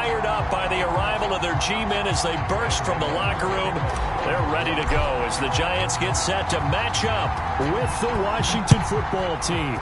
fired up by the arrival of their G-men as they burst from the locker room. They're ready to go as the Giants get set to match up with the Washington football team.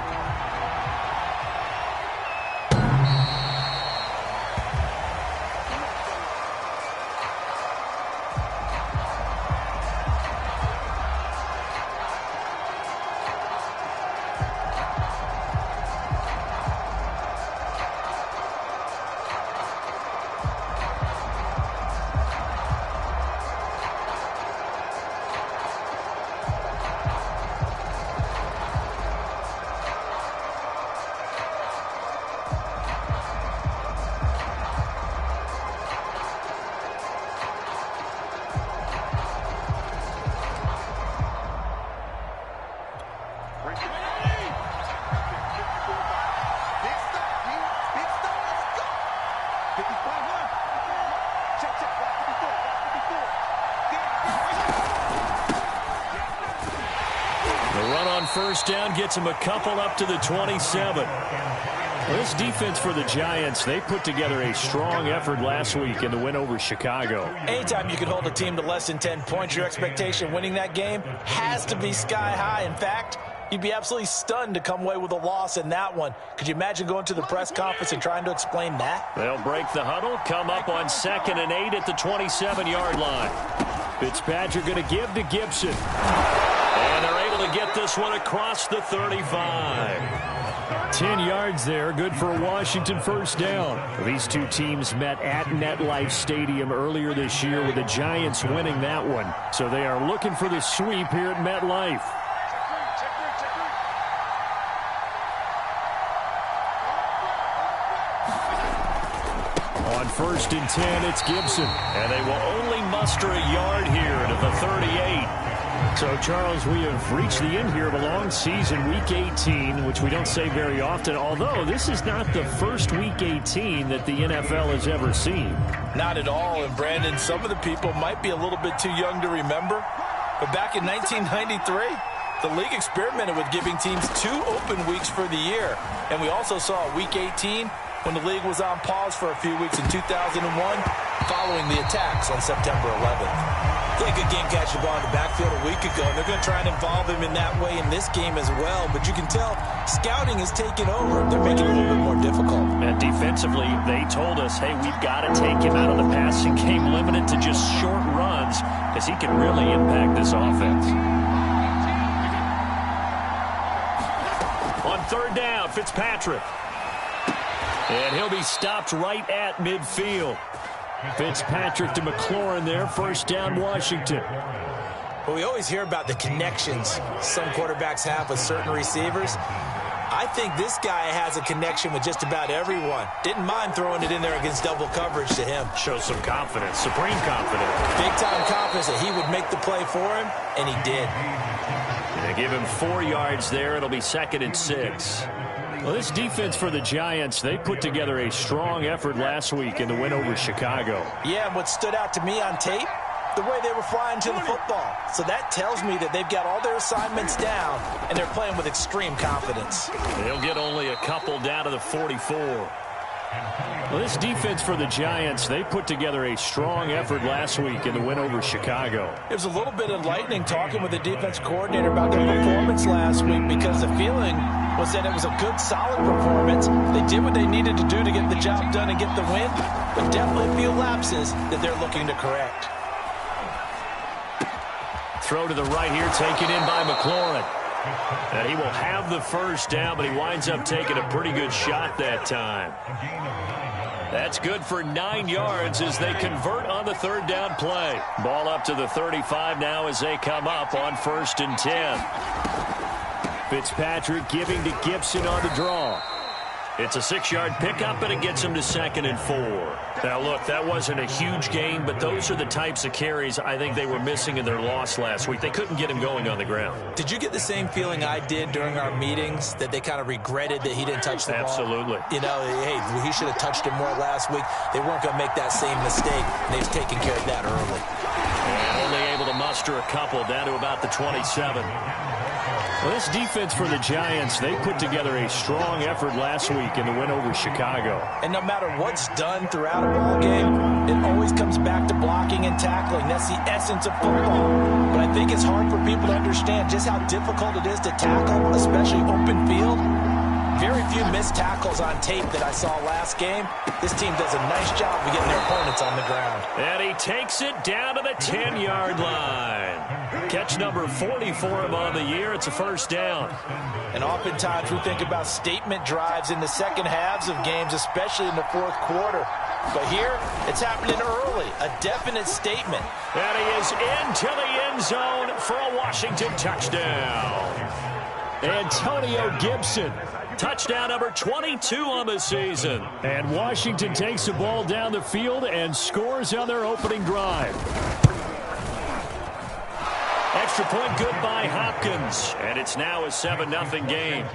First down gets him a couple up to the 27. Well, this defense for the Giants, they put together a strong effort last week in the win over Chicago. Anytime you can hold a team to less than 10 points, your expectation winning that game has to be sky high. In fact, you'd be absolutely stunned to come away with a loss in that one. Could you imagine going to the press conference and trying to explain that? They'll break the huddle, come up on 2nd and 8 at the 27-yard line. Fitzpatrick going to give to Gibson. And they're able to get this one across the 35. 10 yards there, good for a Washington first down. These two teams met at MetLife Stadium earlier this year with the Giants winning that one. So they are looking for the sweep here at MetLife. On 1st and 10, it's Gibson. And they will only muster a yard here to the 38. So, Charles, we have reached the end here of a long season, Week 18, which we don't say very often, although this is not the first Week 18 that the NFL has ever seen. Not at all, and Brandon, some of the people might be a little bit too young to remember, but back in 1993, the league experimented with giving teams 2 open weeks for the year, and we also saw Week 18 when the league was on pause for a few weeks in 2001 following the attacks on September 11th. Played a good game catching the ball in the backfield a week ago, and they're going to try and involve him in that way in this game as well. But you can tell scouting is taking over. They're making it a little bit more difficult. And defensively, they told us, hey, we've got to take him out of the passing game, limited to just short runs, because he can really impact this offense. On 3rd down, Fitzpatrick. And he'll be stopped right at midfield. Fitzpatrick to McLaurin there, first down Washington. Well, we always hear about the connections some quarterbacks have with certain receivers. I think this guy has a connection with just about everyone. Didn't mind throwing it in there against double coverage to him. Shows some confidence, supreme confidence. Big-time confidence that he would make the play for him, and he did. They give him 4 yards there. It'll be 2nd and 6. Well, this defense for the Giants, they put together a strong effort last week in the win over Chicago. Yeah, and what stood out to me on tape, the way they were flying to the football. So that tells me that they've got all their assignments down, and they're playing with extreme confidence. They'll get only a couple down to the 44. Well, this defense for the Giants, they put together a strong effort last week in the win over Chicago. It was a little bit enlightening talking with the defense coordinator about their performance last week, because the feeling was that it was a good, solid performance. They did what they needed to do to get the job done and get the win, but definitely a few lapses that they're looking to correct. Throw to the right here, taken in by McLaurin. And he will have the first down, but he winds up taking a pretty good shot that time. That's good for 9 yards as they convert on the 3rd down play. Ball up to the 35 now as they come up on 1st and 10. Fitzpatrick giving to Gibson on the draw. It's a 6-yard pickup, and it gets him to 2nd and 4. Now, look, that wasn't a huge gain, but those are the types of carries I think they were missing in their loss last week. They couldn't get him going on the ground. Did you get the same feeling I did during our meetings, that they kind of regretted that he didn't touch the ball? Absolutely. You know, hey, he should have touched it more last week. They weren't going to make that same mistake, and they've taken care of that early. And only able to muster a couple down to about the 27. Well, this defense for the Giants, they put together a strong effort last week in the win over Chicago. And no matter what's done throughout a football game, it always comes back to blocking and tackling. That's the essence of football. But I think it's hard for people to understand just how difficult it is to tackle, especially open field. Very few missed tackles on tape that I saw last game. This team does a nice job of getting their opponents on the ground. And he takes it down to the 10-yard line. Catch number 40 for him on the year. It's a first down. And oftentimes we think about statement drives in the second halves of games, especially in the fourth quarter. But here, it's happening early. A definite statement. And he is into the end zone for a Washington touchdown. Antonio Gibson. Touchdown number 22 on the season. And Washington takes the ball down the field and scores on their opening drive. Extra point good by Hopkins. And it's now a 7-0 game.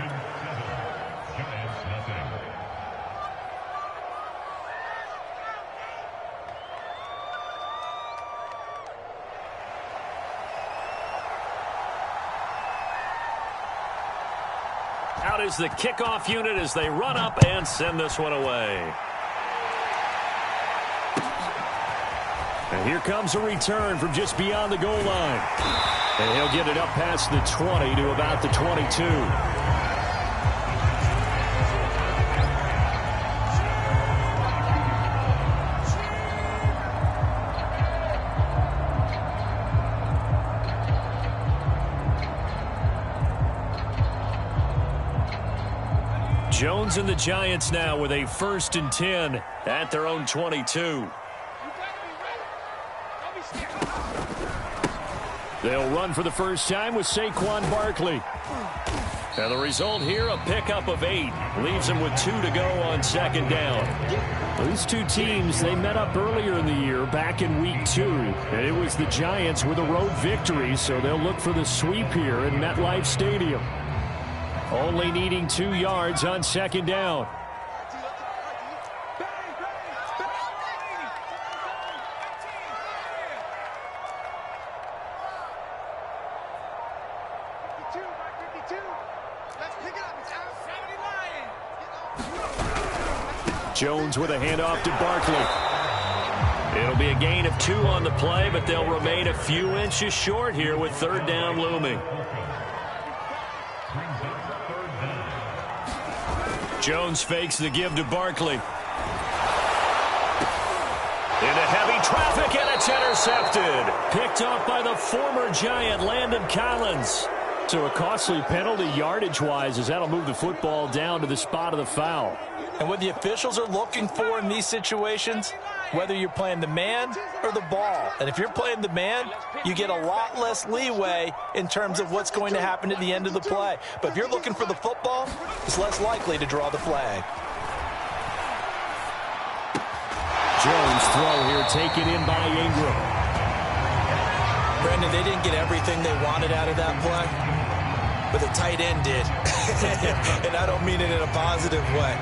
Out is the kickoff unit as they run up and send this one away. And here comes a return from just beyond the goal line. And he'll get it up past the 20 to about the 22. Jones and the Giants now with a 1st and 10 at their own 22. They'll run for the first time with Saquon Barkley. And the result here, a pickup of 8. Leaves them with 2 to go on 2nd down. These two teams, they met up earlier in the year, back in week 2. And it was the Giants with a road victory, so they'll look for the sweep here in MetLife Stadium. Only needing 2 yards on 2nd down. Jones with a handoff to Barkley. It'll be a gain of 2 on the play, but they'll remain a few inches short here with 3rd down looming. Jones fakes the give to Barkley. Into heavy traffic, and it's intercepted. Picked off by the former Giant, Landon Collins. So a costly penalty yardage-wise, as that'll move the football down to the spot of the foul. And what the officials are looking for in these situations, whether you're playing the man or the ball. And if you're playing the man, you get a lot less leeway in terms of what's going to happen at the end of the play. But if you're looking for the football, it's less likely to draw the flag. Jones throw here taken in by Ingram. Brandon, they didn't get everything they wanted out of that play, but the tight end did. And I don't mean it in a positive way.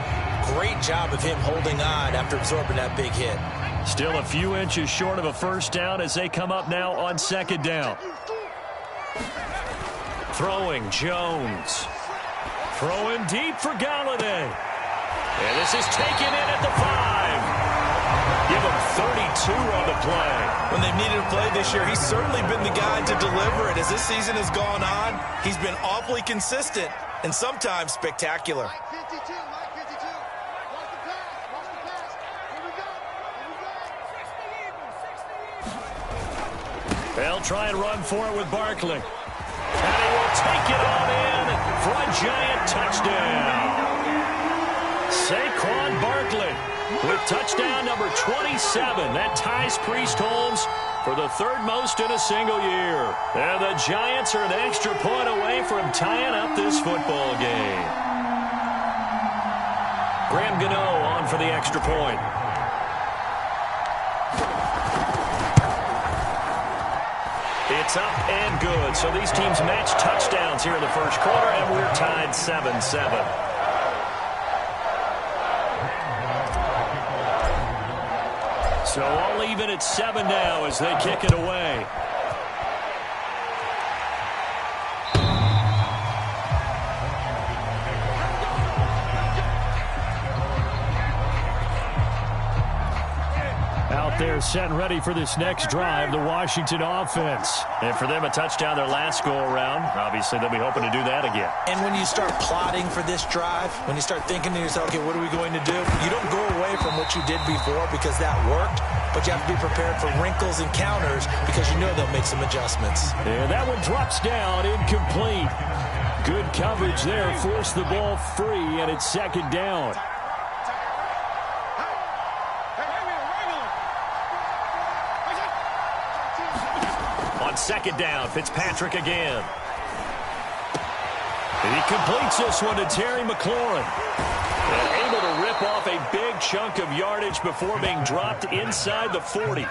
Great job of him holding on after absorbing that big hit. Still a few inches short of a first down as they come up now on 2nd down. Throwing Jones. Throwing deep for Galladay. And this is taken in at the 5. Give him 32 on the play. When they've needed a play this year, he's certainly been the guy to deliver it. As this season has gone on, he's been awfully consistent and sometimes spectacular. They'll try and run for it with Barkley. And he will take it on in for a Giant touchdown. Saquon Barkley with touchdown number 27. That ties Priest Holmes for the 3rd most in a single year. And the Giants are an extra point away from tying up this football game. Graham Gano on for the extra point. It's up and good. So these teams match touchdowns here in the first quarter, and we're tied 7-7. So all even at 7 now as they kick it away. Out there set and ready for this next drive, the Washington offense. And for them, a touchdown their last go-around. Obviously, they'll be hoping to do that again. And when you start plotting for this drive, when you start thinking to yourself, okay, what are we going to do? You don't go away from what you did before because that worked, but you have to be prepared for wrinkles and counters because you know they'll make some adjustments. And that one drops down, incomplete. Good coverage there, forced the ball free, and it's second down. On second down, Fitzpatrick again. And he completes this one to Terry McLaurin. And able to rip off a big chunk of yardage before being dropped inside the 40.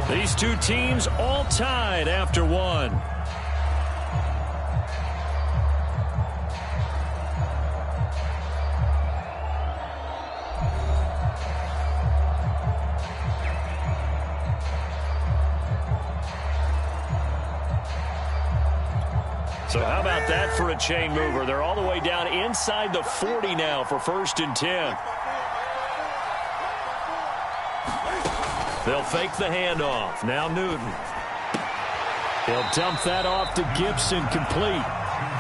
These two teams all tied after one. So how about that for a chain mover? They're all the way down inside the 40 now for 1st and 10. They'll fake the handoff. Now Newton. He'll dump that off to Gibson, complete.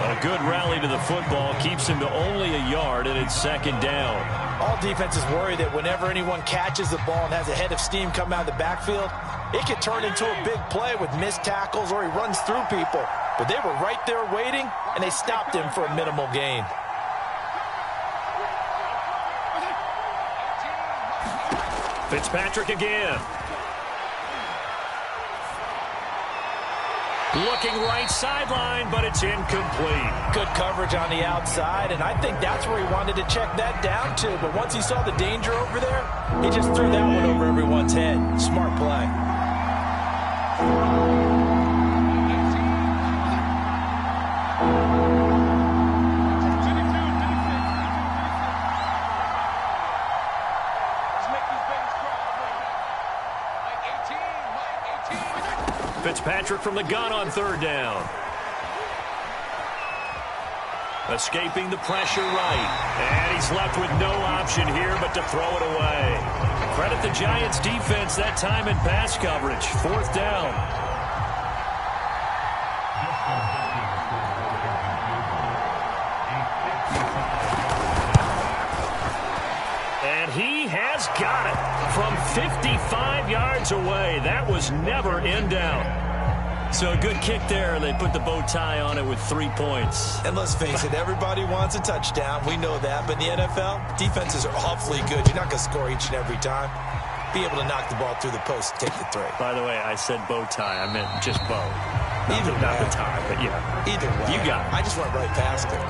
A good rally to the football keeps him to only a yard, and it's second down. All defenses worry that whenever anyone catches the ball and has a head of steam come out of the backfield, it could turn into a big play with missed tackles or he runs through people. But they were right there waiting, and they stopped him for a minimal gain. Fitzpatrick again. Looking right sideline, but it's incomplete. Good coverage on the outside, and I think that's where he wanted to check that down to. But once he saw the danger over there, he just threw that one over everyone's head. Smart play. Fitzpatrick from the gun on third down. Escaping the pressure right. And he's left with no option here but to throw it away. Credit the Giants defense that time in pass coverage. 4th down. And he has got it from 55 yards away. That was never in doubt. So a good kick there. They put the bow tie on it with 3 points. And let's face it, everybody wants a touchdown. We know that. But in the NFL, defenses are awfully good. You're not going to score each and every time. Be able to knock the ball through the post and take the three. By the way, I said bow tie. I meant just bow. Either way. Not the tie, but yeah. Either way. You got it. I just went right past it.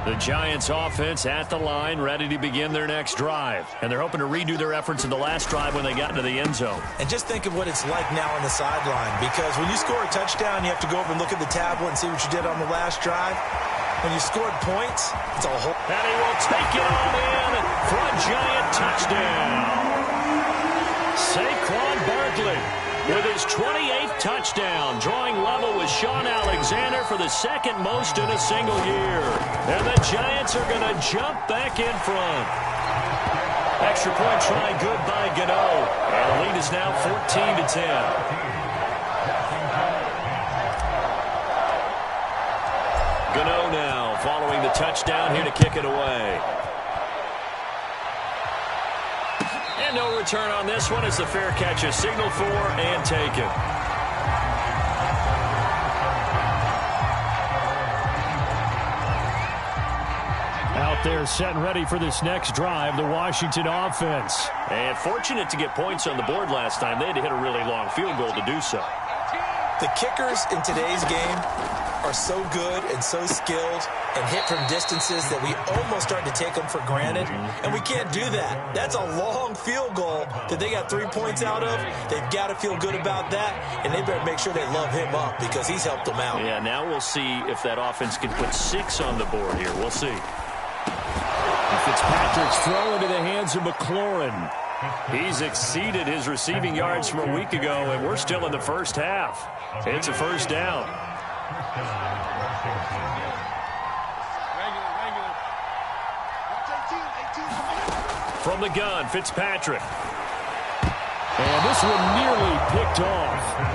The Giants offense at the line, ready to begin their next drive. And they're hoping to redo their efforts in the last drive when they got into the end zone. And just think of what it's like now on the sideline, because when you score a touchdown, you have to go over and look at the tablet and see what you did on the last drive. When you scored points, it's a whole... And he will take it on in for a Giant touchdown. Saquon Barkley with his 28th touchdown, drawing level with Sean Alexander for the second most in a single year. And the Giants are going to jump back in front. Extra point try good by Gano. And the lead is now 14-10. Gano now following the touchdown here to kick it away. And no return on this one as the fair catch is signaled for and taken. Out there set and ready for this next drive, the Washington offense. And fortunate to get points on the board last time. They had to hit a really long field goal to do so. The kickers in today's game are so good and so skilled and hit from distances that we almost start to take them for granted, and we can't do that. That's a long field goal that they got 3 points out of. They've got to feel good about that, and they better make sure they love him up because he's helped them out. Yeah, now we'll see if that offense can put 6 on the board here. We'll see. And Fitzpatrick's throw into the hands of McLaurin. He's exceeded his receiving yards from a week ago, and we're still in the first half. It's a first down. From the gun, Fitzpatrick. And this one nearly picked off.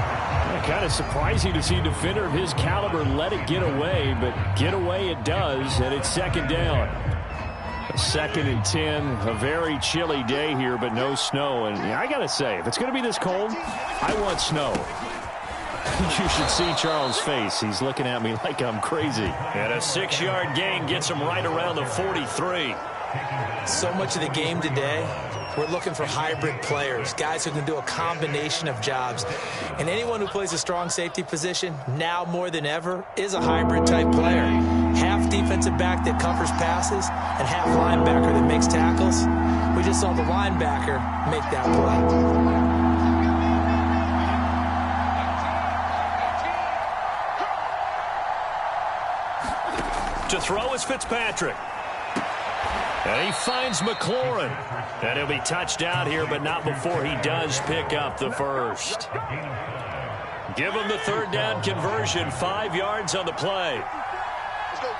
Kind of surprising to see a defender of his caliber let it get away, but get away it does, and it's second down. Second and 10, a very chilly day here, but no snow. And I got to say, if it's going to be this cold, I want snow. You should see Charles' face. He's looking at me like I'm crazy. And a 6-yard gain gets him right around the 43. So much of the game today, we're looking for hybrid players, guys who can do a combination of jobs. And anyone who plays a strong safety position, now more than ever, is a hybrid-type player. Half defensive back that covers passes and half linebacker that makes tackles. We just saw the linebacker make that play. To throw is Fitzpatrick. And he finds McLaurin. And he'll be touched out here, but not before he does pick up the first. Give him the third down conversion. 5 yards on the play. Let's go, D.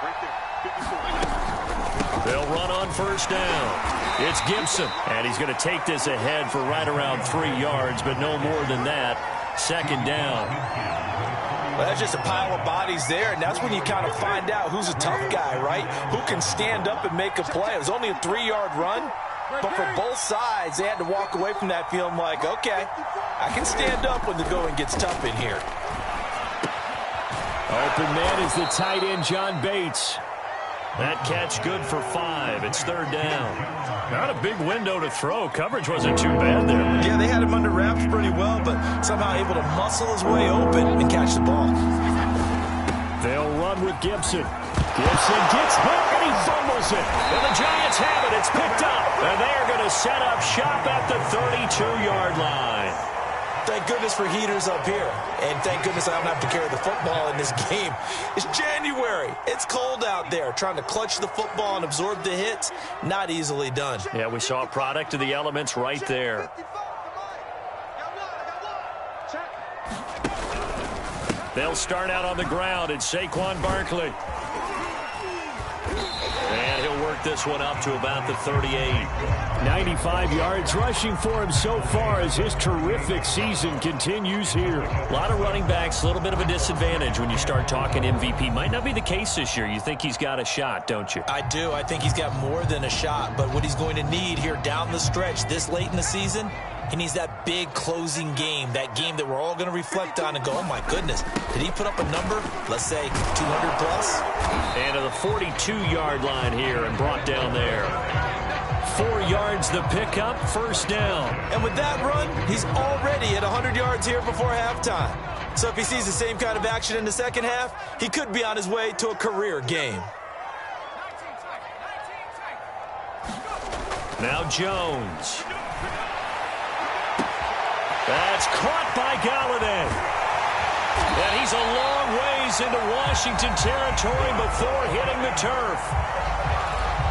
Right there. They'll run on first down. It's Gibson. And he's going to take this ahead for right around 3 yards, but no more than that. Second down. Well, that's just a pile of bodies there, and that's when you kind of find out who's a tough guy, right? Who can stand up and make a play. It was only a 3-yard run, but for both sides, they had to walk away from that feeling like, okay, I can stand up when the going gets tough in here. Open man is the tight end, John Bates. That catch good for 5. It's third down. Not a big window to throw. Coverage wasn't too bad there. Yeah, they had him under wraps pretty well, but somehow able to muscle his way open and catch the ball. They'll run with Gibson. Gibson gets hit and he fumbles it. And the Giants have it. It's picked up. And they're going to set up shop at the 32-yard line. Thank goodness for heaters up here. And thank goodness I don't have to carry the football in this game. It's January. It's cold out there. Trying to clutch the football and absorb the hits, not easily done. Yeah, we saw a product of the elements right there. They'll start out on the ground. It's Saquon Barkley. And he'll work this one up to about the 38. 95 yards rushing for him so far as his terrific season continues here. A lot of running backs, a little bit of a disadvantage when you start talking MVP. Might not be the case this year. You think he's got a shot, don't you? I do. I think he's got more than a shot. But what he's going to need here down the stretch this late in the season, he needs that big closing game, that game that we're all going to reflect on and go, oh, my goodness, did he put up a number, let's say 200 plus? And to the 42-yard line here and brought down there. 4 yards the pickup, first down. And with that run, he's already at 100 yards here before halftime. So if he sees the same kind of action in the second half, he could be on his way to a career game. Now Jones. That's caught by Galladay. And he's a long ways into Washington territory before hitting the turf.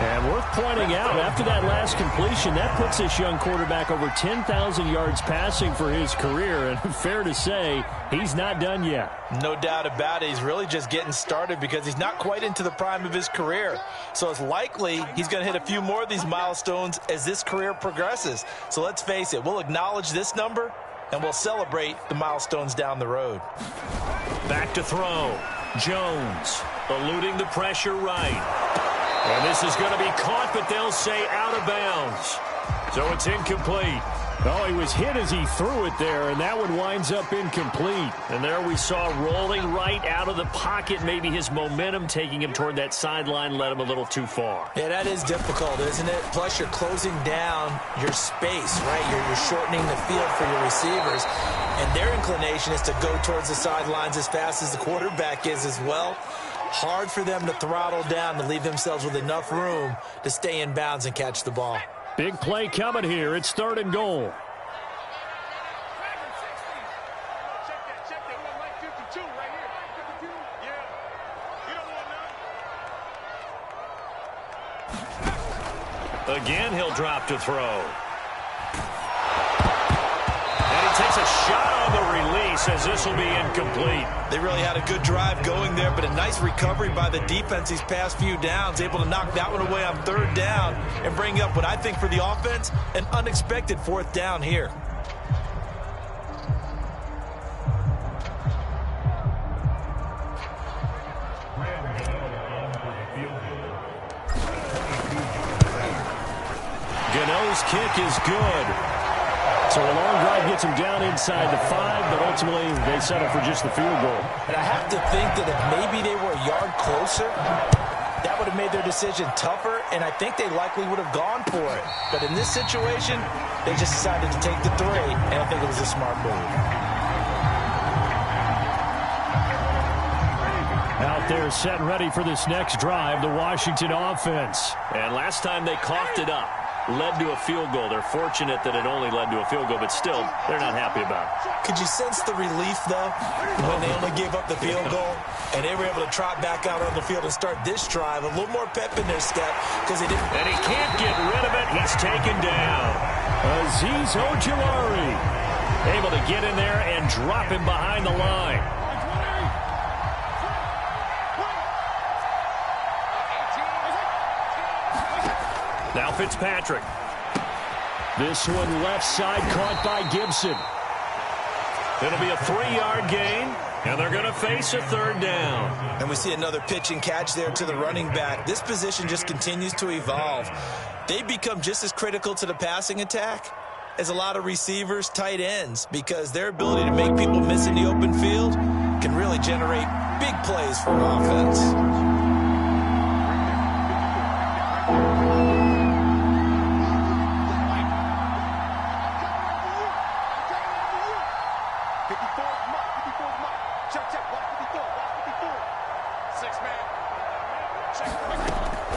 And worth pointing out, after that last completion, that puts this young quarterback over 10,000 yards passing for his career. And fair to say, he's not done yet. No doubt about it. He's really just getting started because he's not quite into the prime of his career. So it's likely he's going to hit a few more of these milestones as this career progresses. So let's face it, we'll acknowledge this number and we'll celebrate the milestones down the road. Back to throw. Jones eluding the pressure right. And this is going to be caught, but they'll say out of bounds. So it's incomplete. Oh, he was hit as he threw it there, and that one winds up incomplete. And there we saw rolling right out of the pocket. Maybe his momentum taking him toward that sideline led him a little too far. Yeah, that is difficult, isn't it? Plus, you're closing down your space, right? You're shortening the field for your receivers. And their inclination is to go towards the sidelines as fast as the quarterback is as well. Hard for them to throttle down to leave themselves with enough room to stay in bounds and catch the ball. Big play coming here. It's 3rd and goal. Again, he'll drop to throw. And he takes a shot on the release as this will be incomplete. They really had a good drive going there, but a nice recovery by the defense these past few downs, able to knock that one away on 3rd down and bring up what I think for the offense, an unexpected 4th down here. Gano's kick is good. So a long drive gets him down inside the 5, but ultimately they settle for just the field goal. And I have to think that if maybe they were a yard closer, that would have made their decision tougher, and I think they likely would have gone for it. But in this situation, they just decided to take the 3, and I think it was a smart move. Out there set and ready for this next drive, the Washington offense. And last time they coughed it up, led to a field goal. They're fortunate that it only led to a field goal, but still, they're not happy about it. Could you sense the relief, though, when they only gave up the field goal, and they were able to trot back out on the field and start this drive? A little more pep in their step because they didn't. And he can't get rid of it. He's taken down. Azeez Ojulari able to get in there and drop him behind the line. Now Fitzpatrick. This one left side caught by Gibson. It'll be a 3-yard gain, and they're going to face a 3rd down. And we see another pitch and catch there to the running back. This position just continues to evolve. They become just as critical to the passing attack as a lot of receivers, tight ends, because their ability to make people miss in the open field can really generate big plays for an offense.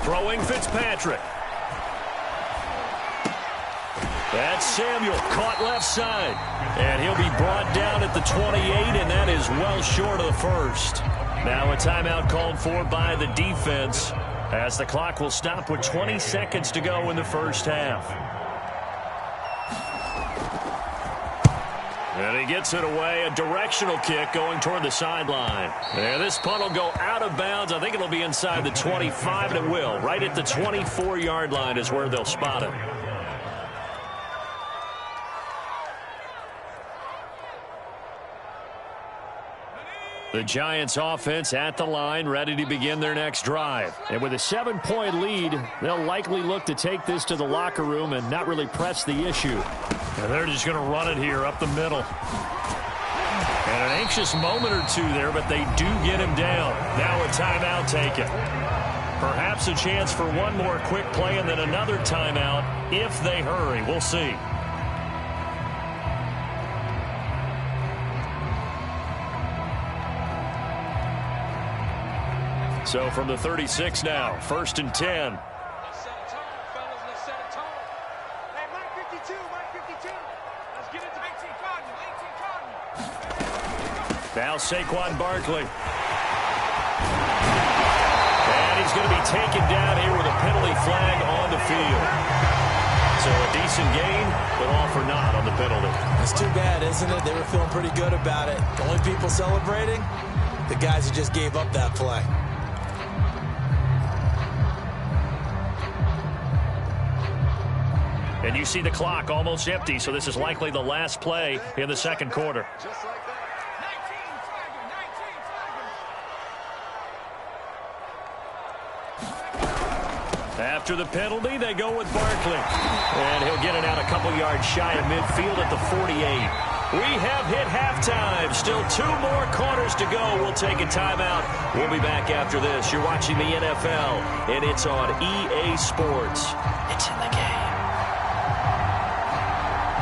Throwing Fitzpatrick. That's Samuel, caught left side. And he'll be brought down at the 28, and that is well short of the 1st. Now a timeout called for by the defense as the clock will stop with 20 seconds to go in the 1st half. And he gets it away, a directional kick going toward the sideline. And this punt will go out of bounds. I think it'll be inside the 25, and it will. Right at the 24-yard line is where they'll spot it. The Giants offense at the line, ready to begin their next drive. And with a 7-point lead, they'll likely look to take this to the locker room and not really press the issue. And they're just going to run it here up the middle. And an anxious moment or two there, but they do get him down. Now a timeout taken. Perhaps a chance for one more quick play and then another timeout if they hurry. We'll see. So from the 36 now, 1st and 10. Let's set a tone, fellas. Let's set a tone. Hey, Mike 52, Mike 52. Let's get it to 18 Cardinal, 18 Cardinal. Now Saquon Barkley. And he's going to be taken down here with a penalty flag on the field. So a decent gain, but all for naught on the penalty. It's too bad, isn't it? They were feeling pretty good about it. The only people celebrating, the guys who just gave up that play. And you see the clock almost empty, so this is likely the last play in the 2nd quarter. Just like that. 19 After the penalty, they go with Barkley. And he'll get it out a couple yards shy of midfield at the 48. We have hit halftime. Still 2 more quarters to go. We'll take a timeout. We'll be back after this. You're watching the NFL, and it's on EA Sports. It's in the game.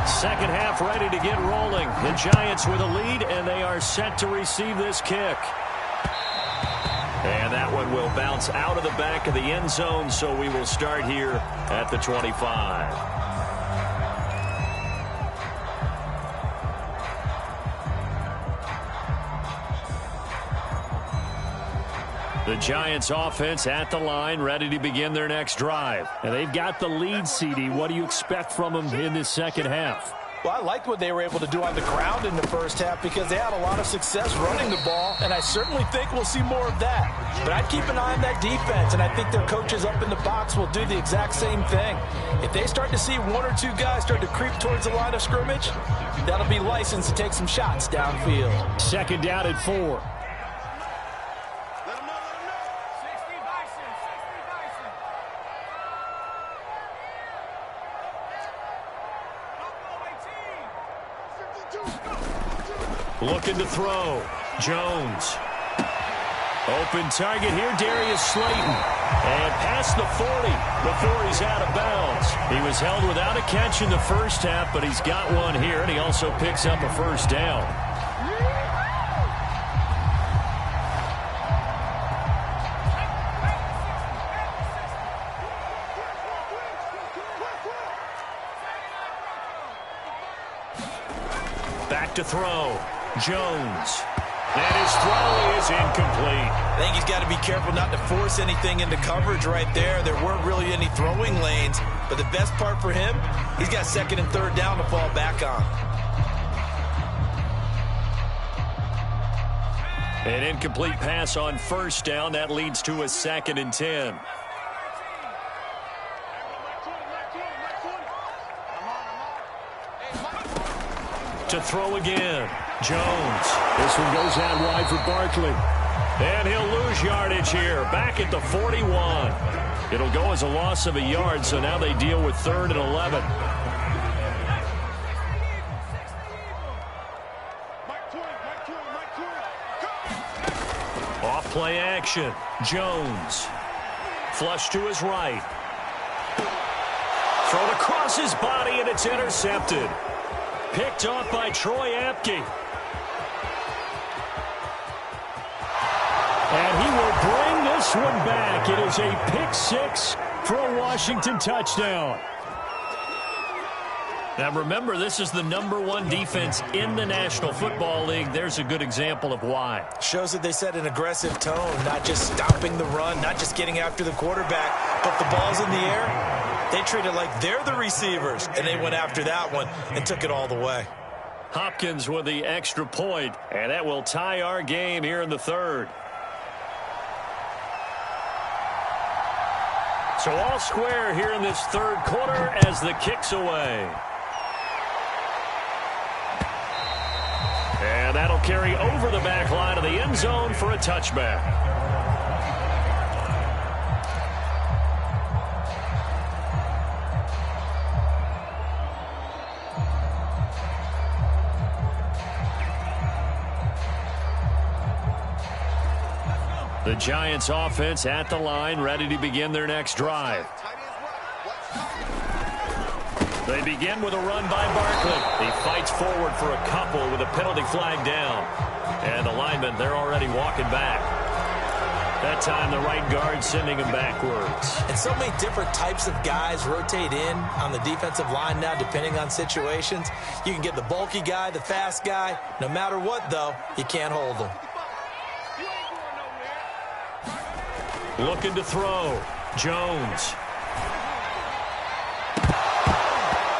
Second half ready to get rolling. The Giants with a lead, and they are set to receive this kick. And that one will bounce out of the back of the end zone, so we will start here at the 25. The Giants offense at the line, ready to begin their next drive. And they've got the lead, CD. What do you expect from them in this second half? Well, I liked what they were able to do on the ground in the first half because they had a lot of success running the ball, and I certainly think we'll see more of that. But I'd keep an eye on that defense, and I think their coaches up in the box will do the exact same thing. If they start to see one or two guys start to creep towards the line of scrimmage, that'll be licensed to take some shots downfield. Second down at 4. Looking to throw. Jones. Open target here, Darius Slayton. And past the 40 before he's out of bounds. He was held without a catch in the first half, but he's got one here, and he also picks up a first down. Back to throw. Jones. And his throw is incomplete. I think he's got to be careful not to force anything into coverage right there. There weren't really any throwing lanes, but the best part for him, he's got second and third down to fall back on. An incomplete pass on first down. That leads to a 2nd and 10. To throw again. Jones. This one goes out wide for Barkley. And he'll lose yardage here. Back at the 41. It'll go as a loss of a yard, so now they deal with 3rd and 11. Off play action. Jones. Flush to his right. Thrown across his body, and it's intercepted. Picked off by Troy Apke. And he will bring this one back. It is a pick-6 for a Washington touchdown. Now remember, this is the #1 defense in the National Football League. There's a good example of why. Shows that they set an aggressive tone, not just stopping the run, not just getting after the quarterback, but the ball's in the air. They treat it like they're the receivers, and they went after that one and took it all the way. Hopkins with the extra point, and that will tie our game here in the 3rd. So all square here in this 3rd quarter as the kick's away. And that'll carry over the back line of the end zone for a touchback. The Giants offense at the line, ready to begin their next drive. They begin with a run by Barkley. He fights forward for a couple with a penalty flag down. And the linemen, they're already walking back. That time the right guard sending him backwards. And so many different types of guys rotate in on the defensive line now depending on situations. You can get the bulky guy, the fast guy. No matter what, though, you can't hold them. Looking to throw. Jones.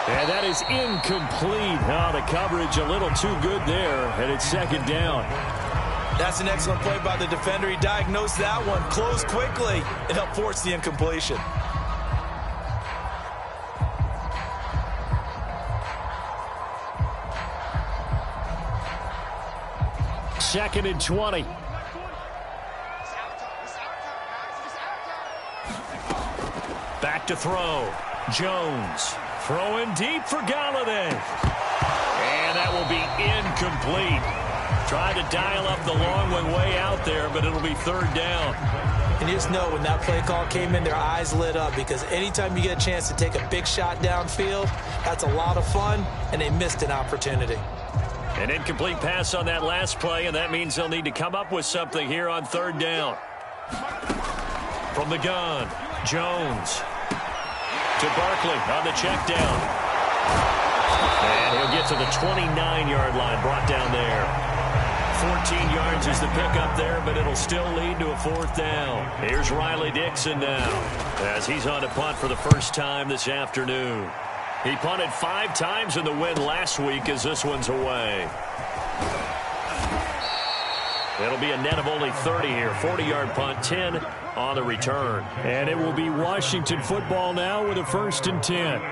And that is incomplete. Oh, the coverage a little too good there, and it's 2nd down. That's an excellent play by the defender. He diagnosed that one, closed quickly, and helped force the incompletion. Second and 20. Back to throw. Jones. Throwing deep for Galladay. And that will be incomplete. Tried to dial up the long one way out there, but it'll be 3rd down. And you just know when that play call came in, their eyes lit up because anytime you get a chance to take a big shot downfield, that's a lot of fun, and they missed an opportunity. An incomplete pass on that last play, and that means they'll need to come up with something here on 3rd down. From the gun, Jones. To Barkley on the check down. And he'll get to the 29-yard line, brought down there. 14 yards is the pickup there, but it'll still lead to a 4th down. Here's Riley Dixon now, as he's on to punt for the first time this afternoon. He punted 5 times in the win last week, as this one's away. It'll be a net of only 30 here. 40-yard punt, 10 on the return. And it will be Washington football now with a 1st and 10.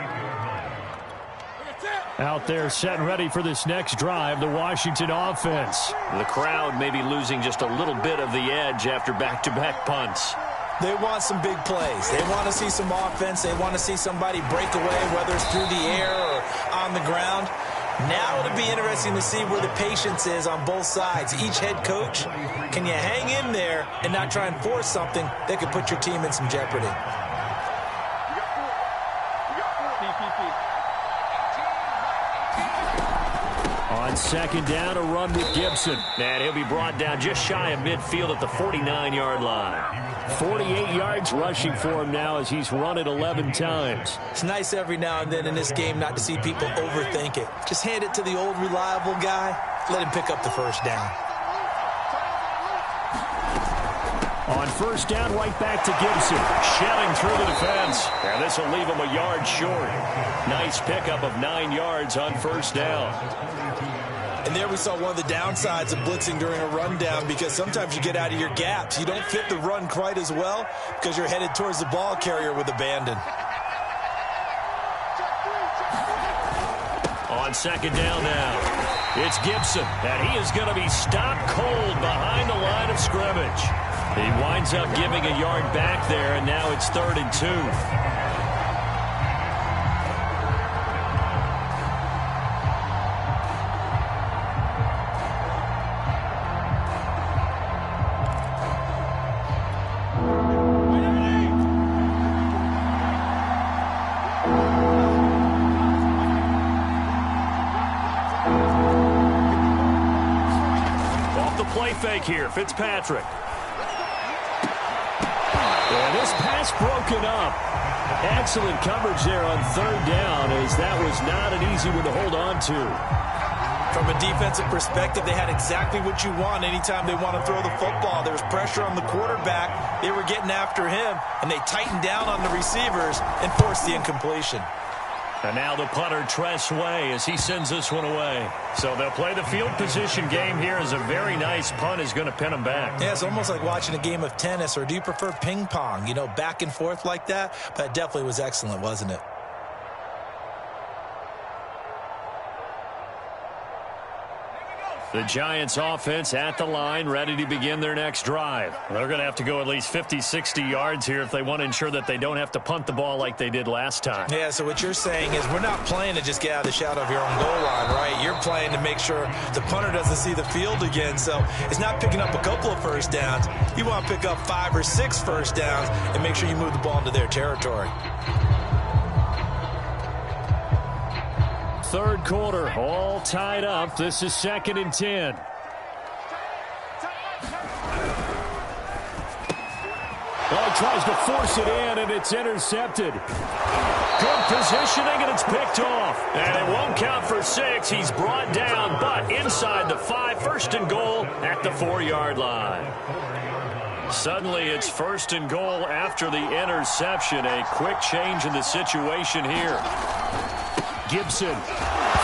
Out there set and ready for this next drive, the Washington offense. The crowd may be losing just a little bit of the edge after back-to-back punts. They want some big plays. They want to see some offense. They want to see somebody break away, whether it's through the air or on the ground. Now it'll be interesting to see where the patience is on both sides. Each head coach, can you hang in there and not try and force something that could put your team in some jeopardy? On 2nd down, a run with Gibson. And he'll be brought down just shy of midfield at the 49-yard line. 48 yards rushing for him now as he's run it 11 times. It's nice every now and then in this game not to see people overthink it. Just hand it to the old reliable guy. Let him pick up the 1st down. On 1st down, right back to Gibson. Shelling through the defense. And this will leave him a yard short. Nice pickup of 9 yards on 1st down. And there we saw one of the downsides of blitzing during a rundown, because sometimes you get out of your gaps. You don't fit the run quite as well because you're headed towards the ball carrier with abandon. On 2nd down now, it's Gibson, and he is going to be stopped cold behind the line of scrimmage. He winds up giving a yard back there, and now it's 3rd and 2. Fake here, Fitzpatrick. And this pass broken up. Excellent coverage there on 3rd down, as that was not an easy one to hold on to. From a defensive perspective, they had exactly what you want anytime they want to throw the football. There was pressure on the quarterback. They were getting after him, and they tightened down on the receivers and forced the incompletion. And now the punter, Tress Way, as he sends this one away. So they'll play the field position game here, as a very nice punt is going to pin them back. Yeah, it's almost like watching a game of tennis, or do you prefer ping pong? You know, back and forth like that? But it definitely was excellent, wasn't it? The Giants offense at the line, ready to begin their next drive. They're going to have to go at least 50, 60 yards here if they want to ensure that they don't have to punt the ball like they did last time. Yeah, so what you're saying is we're not playing to just get out of the shadow of your own goal line, right? You're playing to make sure the punter doesn't see the field again. So it's not picking up a couple of 1st downs. You want to pick up 5 or 6 1st downs and make sure you move the ball into their territory. 3rd quarter, all tied up. This is 2nd and 10. Oh, he tries to force it in, and it's intercepted. Good positioning, and it's picked off. And it won't count for 6. He's brought down, but inside the 5, 1st and goal at the 4-yard line. Suddenly, it's 1st and goal after the interception. A quick change in the situation here. Gibson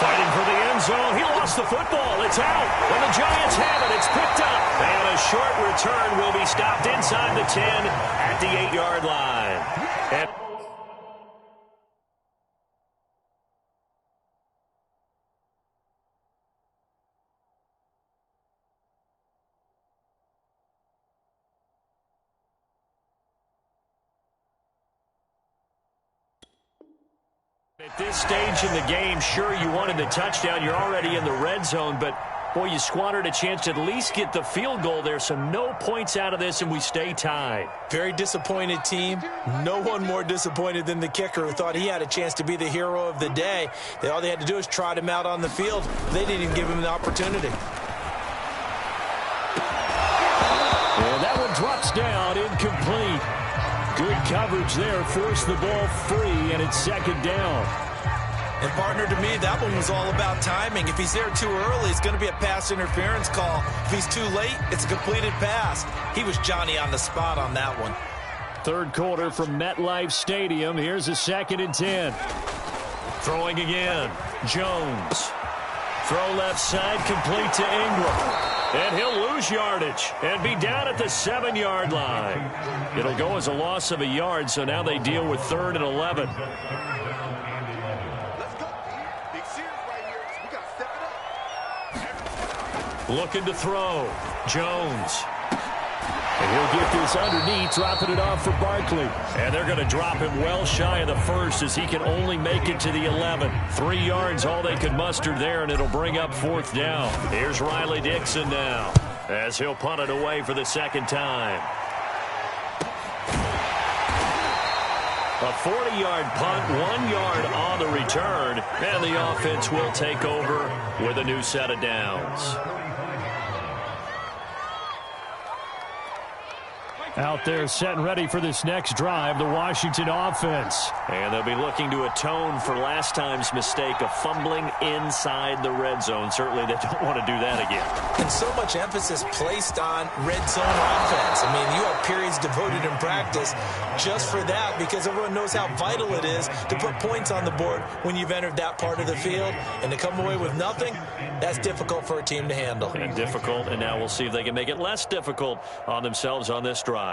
fighting for the end zone. He lost the football. It's out. And the Giants have it. It's picked up. And a short return will be stopped inside the 10 at the 8-yard line. And at this stage in the game, sure, you wanted the touchdown. You're already in the red zone, but, boy, you squandered a chance to at least get the field goal there, so no points out of this, and we stay tied. Very disappointed team. No one more disappointed than the kicker, who thought he had a chance to be the hero of the day. All they had to do is trot him out on the field. They didn't even give him the opportunity. And that one drops down, incomplete. Good coverage there, forced the ball free, and it's 2nd down. And partner, to me, that one was all about timing. If he's there too early, it's going to be a pass interference call. If he's too late, it's a completed pass. He was Johnny on the spot on that one. Third quarter from MetLife Stadium. Here's a 2nd and 10. Throwing again. Jones. Throw left side, complete to Ingram. And he'll lose yardage and be down at the 7-yard line. It'll go as a loss of a yard, so now they deal with 3rd and 11. Let's go, Big series right here. We got to step it up. Looking to throw. Jones. And he'll get this underneath, dropping it off for Barkley. And they're going to drop him well shy of the 1st as he can only make it to the 11. 3 yards, all they could muster there, and it'll bring up 4th down. Here's Riley Dixon now as he'll punt it away for the 2nd time. A 40-yard punt, 1 yard on the return, and the offense will take over with a new set of downs. Out there set and ready for this next drive, the Washington offense. And they'll be looking to atone for last time's mistake of fumbling inside the red zone. Certainly they don't want to do that again. And so much emphasis placed on red zone offense. I mean, you have periods devoted in practice just for that because everyone knows how vital it is to put points on the board when you've entered that part of the field. And to come away with nothing, that's difficult for a team to handle. And difficult, and now we'll see if they can make it less difficult on themselves on this drive.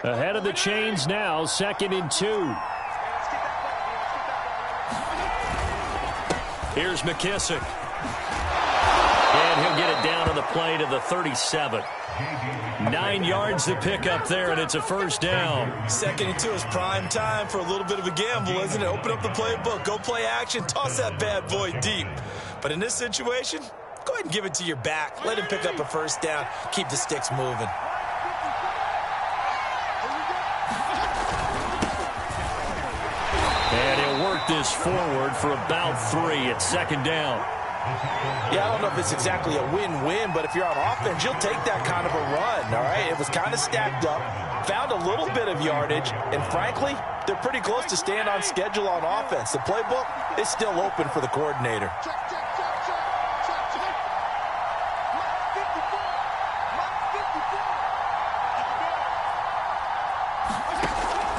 Ahead of the chains now, 2nd and 2. Here's McKissick. And he'll get it down on the play to the 37. 9 yards to pick up there, and it's a 1st down. 2nd and 2 is prime time for a little bit of a gamble, isn't it? Open up the playbook, go play action, toss that bad boy deep. But in this situation, go ahead and give it to your back. Let him pick up a 1st down. Keep the sticks moving. And he'll work this forward for about 3 at 2nd down. Yeah, I don't know if it's exactly a win-win, but if you're on offense, you'll take that kind of a run, all right? It was kind of stacked up, found a little bit of yardage, and frankly, they're pretty close to staying on schedule on offense. The playbook is still open for the coordinator.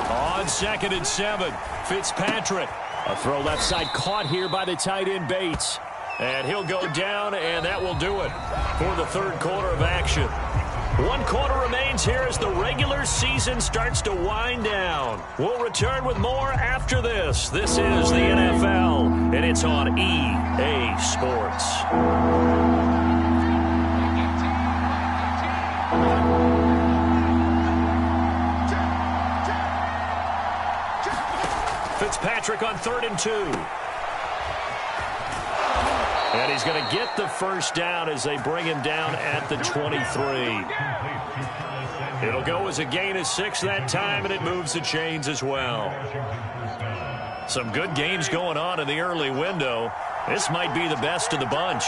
On 2nd and 7, Fitzpatrick. A throw left side caught here by the tight end Bates. And he'll go down, and that will do it for the 3rd quarter of action. 1 quarter remains here as the regular season starts to wind down. We'll return with more after this. This is the NFL, and it's on EA Sports. Fitzpatrick on 3rd and 2. And he's going to get the 1st down as they bring him down at the 23. It'll go as a gain of 6 that time, and it moves the chains as well. Some good games going on in the early window. This might be the best of the bunch.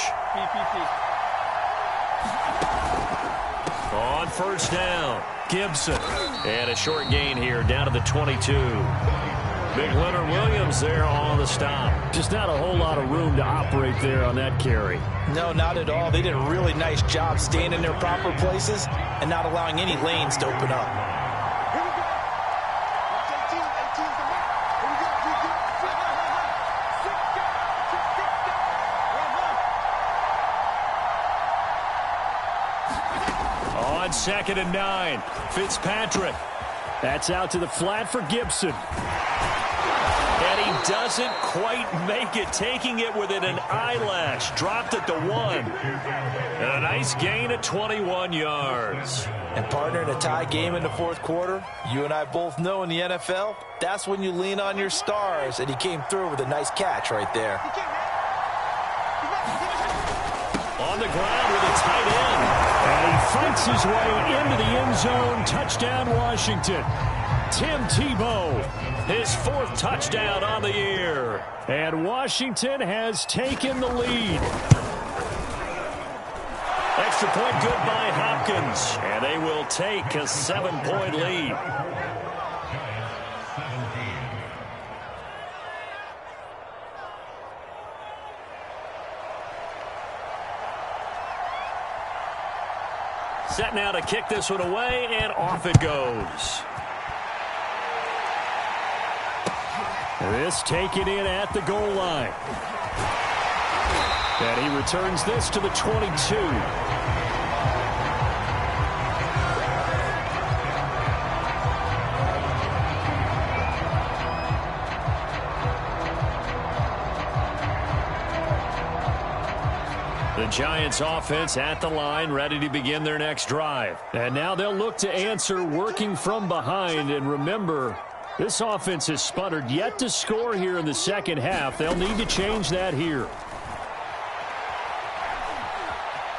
On 1st down, Gibson. And a short gain here down to the 22. Big Leonard Williams there on the stop. Just not a whole lot of room to operate there on that carry. No, not at all. They did a really nice job staying in their proper places and not allowing any lanes to open up. Here we go. Watch 18. 18's the mark. Here we go. On 2nd and 9, Fitzpatrick. That's out to the flat for Gibson. And he doesn't quite make it, taking it within an eyelash. Dropped at the 1. And a nice gain at 21 yards. And partner, in a tie game in the 4th quarter, you and I both know in the NFL, that's when you lean on your stars. And he came through with a nice catch right there. On the ground with a tight end. And he fights his way into the end zone. Touchdown, Washington. Tim Tebow. His 4th touchdown on the year. And Washington has taken the lead. Extra point good by Hopkins. And they will take a 7-point lead. set now to kick this one away, and off it goes. This taken in at the goal line. And he returns this to the 22. The Giants offense at the line, ready to begin their next drive. And now they'll look to answer working from behind. And remember, this offense has sputtered yet to score here in the second half. They'll need to change that here.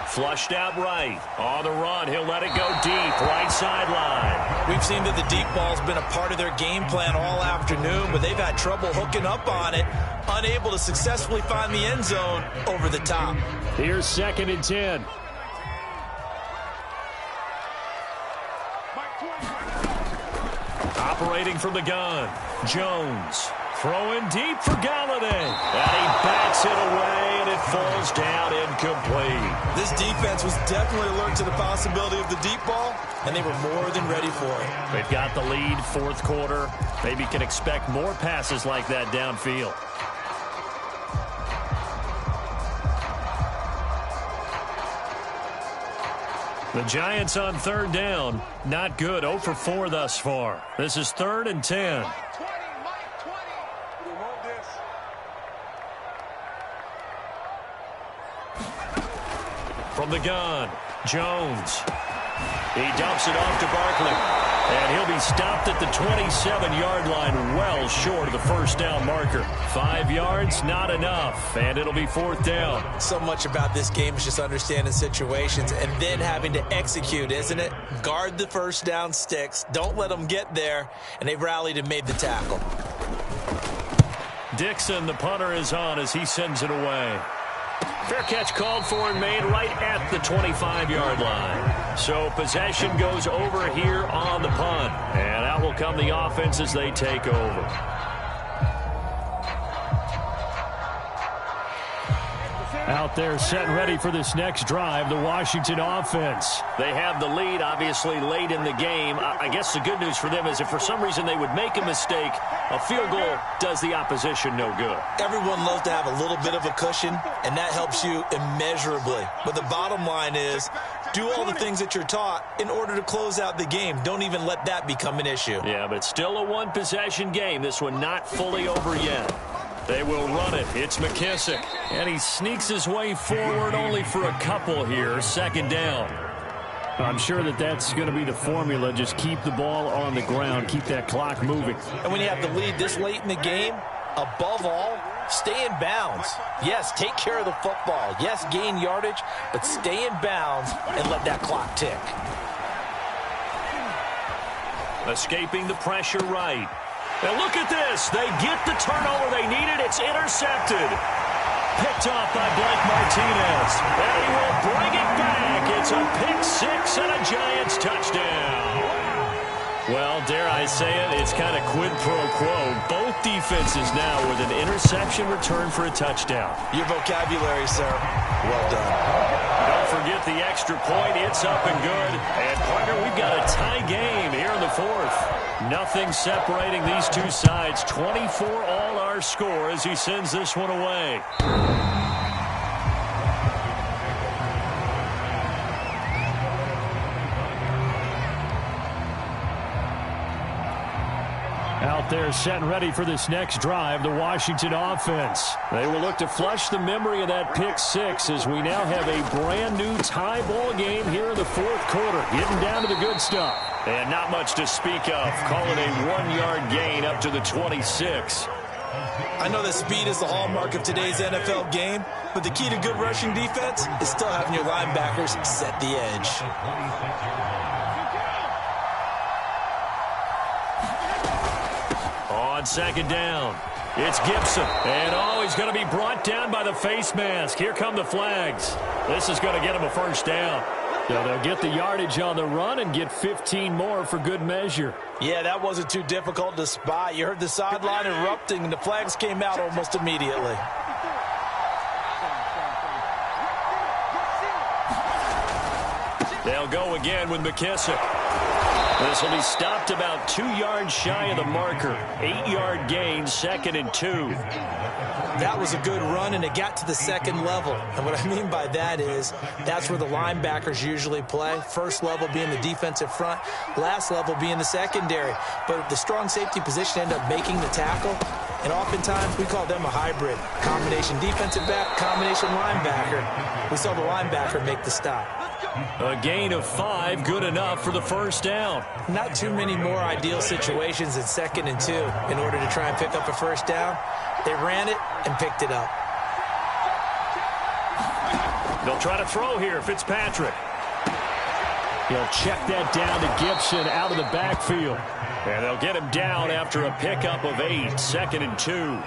Flushed out right. On the run, he'll let it go deep. Right sideline. We've seen that the deep ball's been a part of their game plan all afternoon, but they've had trouble hooking up on it, unable to successfully find the end zone over the top. Here's 2nd and 10. Operating from the gun, Jones. Throwing deep for Galladay. And he backs it away, and it falls down incomplete. This defense was definitely alert to the possibility of the deep ball, and they were more than ready for it. They've got the lead, 4th quarter. Maybe can expect more passes like that downfield. The Giants on 3rd down. Not good. 0 for 4 thus far. This is 3rd and 10. From the gun, Jones. He dumps it off to Barkley. And he'll be stopped at the 27-yard line, well short of the 1st down marker. 5 yards, not enough, and it'll be 4th down. So much about this game is just understanding situations and then having to execute, isn't it? Guard the 1st down sticks. Don't let them get there, and they've rallied and made the tackle. Dixon, the punter, is on as he sends it away. Fair catch called for and made right at the 25-yard line. So possession goes over here on the punt. And out will come the offense as they take over. Out there set and ready for this next drive, the Washington offense. They have the lead, obviously, late in the game. I guess the good news for them is if for some reason they would make a mistake, a field goal does the opposition no good. Everyone loves to have a little bit of a cushion, and that helps you immeasurably. But the bottom line is, do all the things that you're taught in order to close out the game. Don't even let that become an issue. Yeah, but still a one-possession game. This one not fully over yet. They will run it. It's McKissick. And he sneaks his way forward only for a couple here. 2nd down. I'm sure that that's going to be the formula. Just keep the ball on the ground. Keep that clock moving. And when you have the lead this late in the game, above all, stay in bounds. Yes, take care of the football. Yes, gain yardage, but stay in bounds and let that clock tick. Escaping the pressure right. And look at this. They get the turnover they needed. It's intercepted. Picked off by Blake Martinez. And he will bring it back. It's a pick 6 and a Giants touchdown. Well, dare I say it, it's kind of quid pro quo. Both defenses now with an interception return for a touchdown. Your vocabulary, sir. Well done. Don't forget the extra point. It's up and good. And, partner, we've got a tie game here in the 4th. Nothing separating these two sides. 24 all our score as he sends this one away. Out there set and ready for this next drive, the Washington offense. They will look to flush the memory of that pick 6 as we now have a brand new tie ball game here in the 4th quarter. Getting down to the good stuff. And not much to speak of. Call it a 1-yard gain up to the 26. I know that speed is the hallmark of today's NFL game, but the key to good rushing defense is still having your linebackers set the edge. On 2nd down, it's Gibson. And, he's going to be brought down by the face mask. Here come the flags. This is going to get him a 1st down. So they'll get the yardage on the run and get 15 more for good measure. Yeah, that wasn't too difficult to spot. You heard the sideline erupting, and the flags came out almost immediately. They'll go again with McKissick. This will be stopped about 2 yards shy of the marker. 8-yard gain, 2nd and 2. That was a good run, and it got to the second level. And what I mean by that is that's where the linebackers usually play. First level being the defensive front, last level being the secondary. But the strong safety position ended up making the tackle. And oftentimes we call them a hybrid. Combination defensive back, combination linebacker. We saw the linebacker make the stop. A gain of 5, good enough for the first down. Not too many more ideal situations in 2nd and 2 in order to try and pick up a first down. They ran it and picked it up. They'll try to throw here, Fitzpatrick. He'll check that down to Gibson out of the backfield. And they'll get him down after a pickup of 8, 2nd and 2.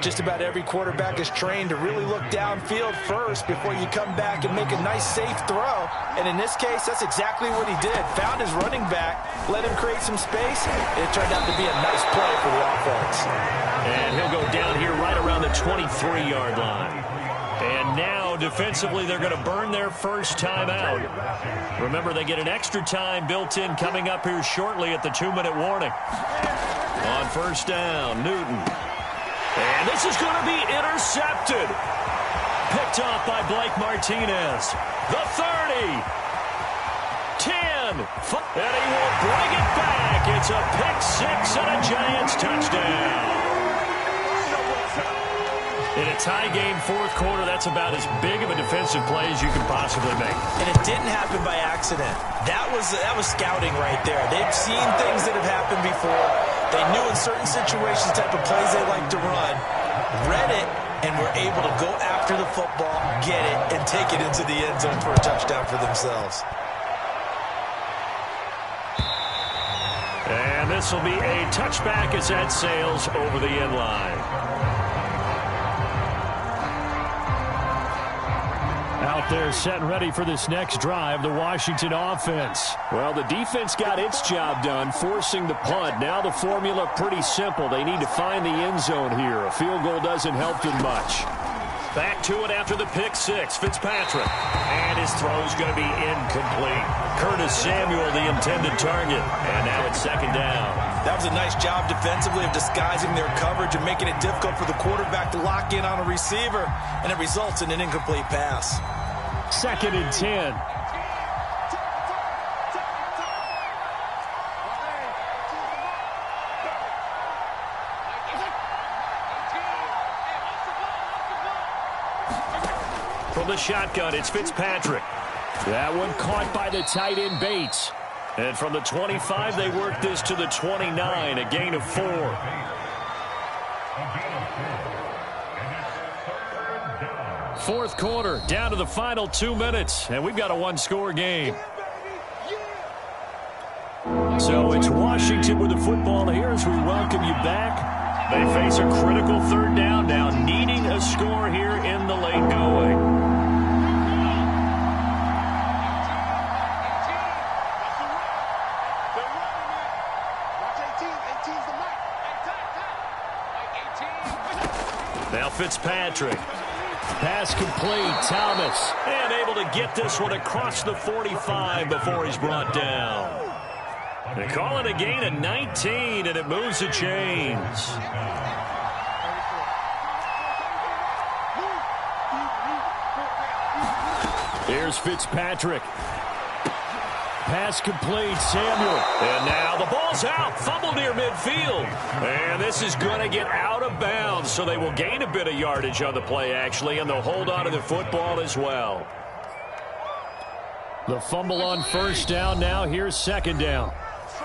Just about every quarterback is trained to really look downfield first before you come back and make a nice, safe throw. And in this case, that's exactly what he did. Found his running back, let him create some space, and it turned out to be a nice play for the offense. And he'll go down here right around the 23-yard line. And now, defensively, they're going to burn their first time out. Remember, they get an extra time built in coming up here shortly at the 2-minute warning. On first down, Newton. And this is going to be intercepted. Picked off by Blake Martinez. The 30. 10. And he will bring it back. It's a pick 6 and a Giants touchdown. In a tie game, 4th quarter, that's about as big of a defensive play as you can possibly make. And it didn't happen by accident. That was scouting right there. They've seen things that have happened before. They knew in certain situations the type of plays they like to run, read it, and were able to go after the football, get it, and take it into the end zone for a touchdown for themselves. And this will be a touchback as that sails over the end line. Out there set and ready for this next drive, the Washington offense. Well, the defense got its job done, forcing the punt. Now the formula pretty simple. They need to find the end zone here. A field goal doesn't help them much. Back to it after the pick 6, Fitzpatrick. And his throw's going to be incomplete. Curtis Samuel, the intended target. And now it's 2nd down. That was a nice job defensively of disguising their coverage and making it difficult for the quarterback to lock in on a receiver. And it results in an incomplete pass. 2nd and 10. From the shotgun, it's Fitzpatrick. That one caught by the tight end Bates. And from the 25, they work this to the 29, a gain of 4. Fourth quarter, down to the final 2 minutes, and we've got a 1-score game. So it's Washington with the football here as we welcome you back. They face a critical 3rd down now, needing a score here in the late going. Now Fitzpatrick. Pass complete, Thomas. And able to get this one across the 45 before he's brought down. They call it a gain of 19, and it moves the chains. Here's Fitzpatrick. Pass complete, Samuel. And now the ball's out. Fumble near midfield. And this is going to get out of bounds, so they will gain a bit of yardage on the play, actually, and they'll hold on to the football as well. The fumble on first down now. Here's 2nd down.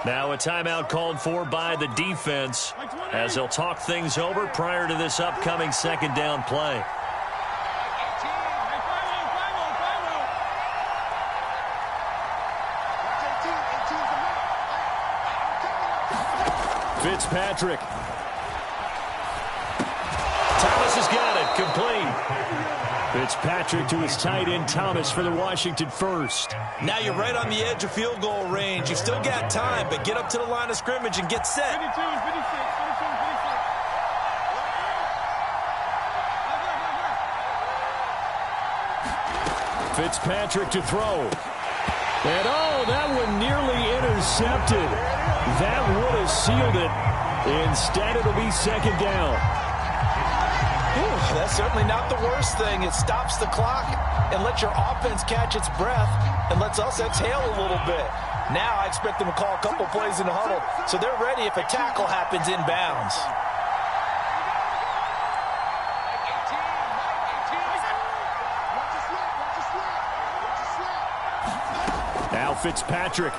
Now a timeout called for by the defense as they'll talk things over prior to this upcoming 2nd down play. Fitzpatrick. Thomas has got it. Complete. Fitzpatrick to his tight end Thomas for the Washington first. Now you're right on the edge of field goal range. You've still got time, but get up to the line of scrimmage and get set. 52, 56. Fitzpatrick to throw. And oh, that one nearly intercepted. That would have sealed it. Instead, it'll be second down. That's certainly not the worst thing. It stops the clock and lets your offense catch its breath and lets us exhale a little bit. Now I expect them to call a couple plays in the huddle so they're ready if a tackle happens inbounds. Now Fitzpatrick.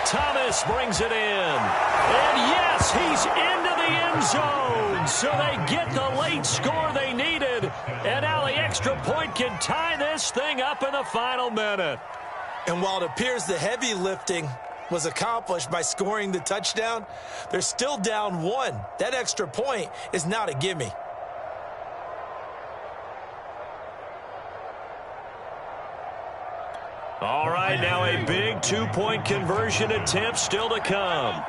Thomas brings it in. And yes, he's into the end zone. So they get the late score they needed. And now the extra point can tie this thing up in the final minute. And while it appears the heavy lifting was accomplished by scoring the touchdown, they're still down one. That extra point is not a gimme. All right, now a big two-point conversion attempt still to come.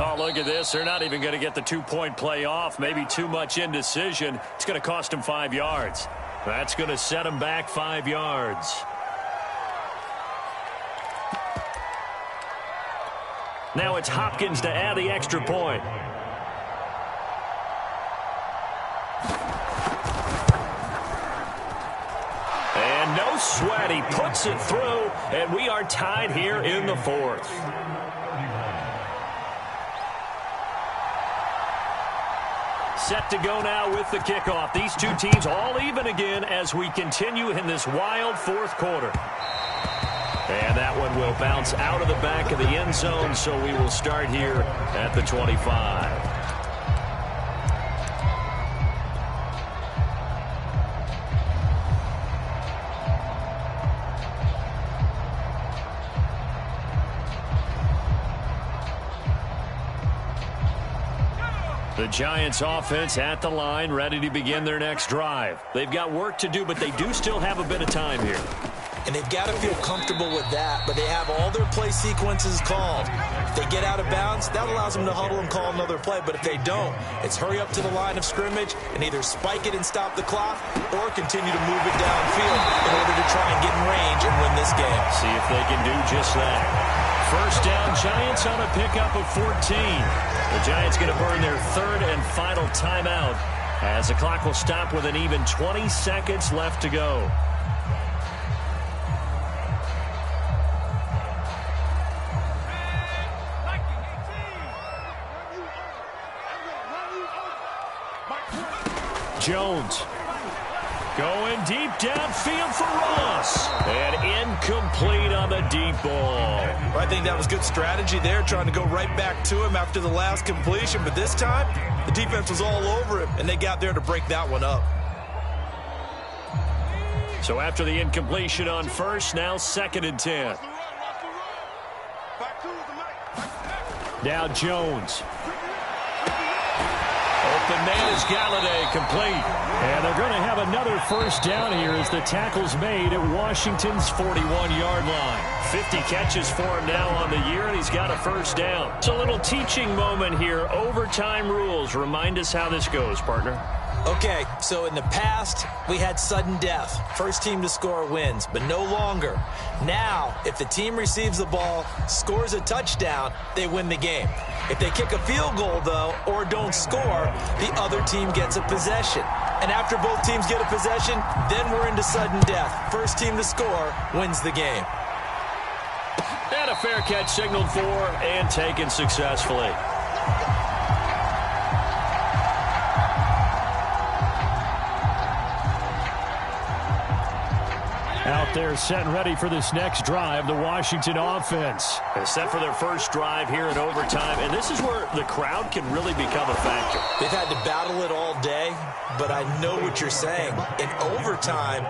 Oh, look at this. They're not even going to get the two-point play off. Maybe too much indecision. It's going to cost them 5 yards. That's going to set them back 5 yards. Now it's Hopkins to add the extra point. And no sweat. He puts it through, and we are tied here in the fourth. Set to go now with the kickoff. These two teams all even again as we continue in this wild fourth quarter. And that one will bounce out of the back of the end zone, so we will start here at the 25. The Giants offense at the line, ready to begin their next drive. They've got work to do, but they do still have a bit of time here. And they've got to feel comfortable with that, but they have all their play sequences called. If they get out of bounds, that allows them to huddle and call another play. But if they don't, it's hurry up to the line of scrimmage and either spike it and stop the clock or continue to move it downfield in order to try and get in range and win this game. See if they can do just that. First down, Giants on a pickup of 14. The Giants going to burn their third and final timeout as the clock will stop with an even 20 seconds left to go. Jones going deep downfield for Ross. And incomplete on the deep ball. I think that was good strategy there, trying to go right back to him after the last completion. But this time, the defense was all over him, and they got there to break that one up. So after the incompletion on first, now 2nd and 10. Now Jones. Open man is Galladay, complete. And they're going to have another first down here as the tackle's made at Washington's 41-yard line. 50 catches for him now on the year, and he's got a first down. It's a little teaching moment here. Overtime rules. Remind us how this goes, partner. Okay, so in the past, we had sudden death. First team to score wins, but no longer. Now, if the team receives the ball, scores a touchdown, they win the game. If they kick a field goal, though, or don't score, the other team gets a possession. And after both teams get a possession, then we're into sudden death. First team to score wins the game. And a fair catch signaled for and taken successfully. Out there set and ready for this next drive, the Washington offense. They're set for their first drive here in overtime, and this is where the crowd can really become a factor. They've had to battle it all day, but I know what you're saying. In overtime,